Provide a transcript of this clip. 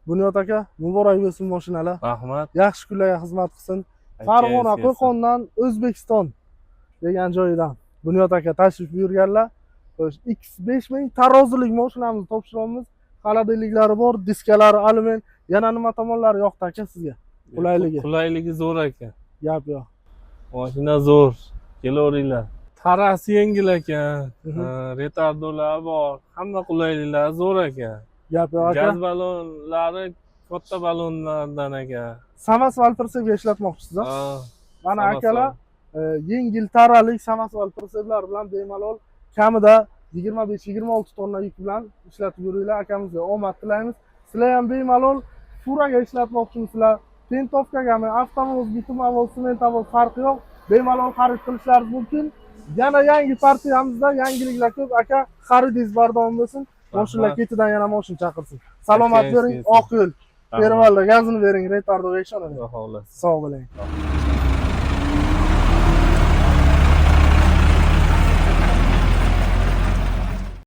Bunyod aka, muborak bo'lsin mashinalar. Rahmat. Yaxshi kunlarga xizmat qilsin. Farg'ona, Qo'qondan, O'zbekiston degan joyidan Bunyod aka tashrif buyurganlar. X5 ming tarozilik mashinamizni topshiramiz. Xaladiliklari bor, diskalari alyumin. Yana nima tomonlari yoqdi aka sizga? Qulayligi. Qulayligi zo'r ekan. Gap yo'q. Mashina zo'r. Kelaveringlar. Tarasi yengil ekan. Retardolar bor. Hamma qulayliklari zo'r ekan. Gap yo'q aka. Gaz ballonlari katta ballonlardan ekan. Samas valpersega ishlatmoqchisiz a? Ha. Mana akalar yengil taralik samas valperslar bilan bemalol kamida 25-26 tonna yuk bilan ishlatib yuringlar. Akamizga omad tilaymiz. Sizlar ham bemalol furaga ishlatmoqchimisizlar? Pentovkagami, avtomobil, bitumavoz, sementavoz farqi yo'q. Bemalol xarid qilishlaringiz mumkin. Yana yangi partiyamizda yangiliklar ko'p. Aka, xaridingiz bardavom bo'lsin. Mashinalar ketidan yana mashina chaqirsin. Salomat bo'ling, oq yo'l. Pervalda gazini bering, retardga ishonaman. Xudo xohlasa. Sog' bo'ling.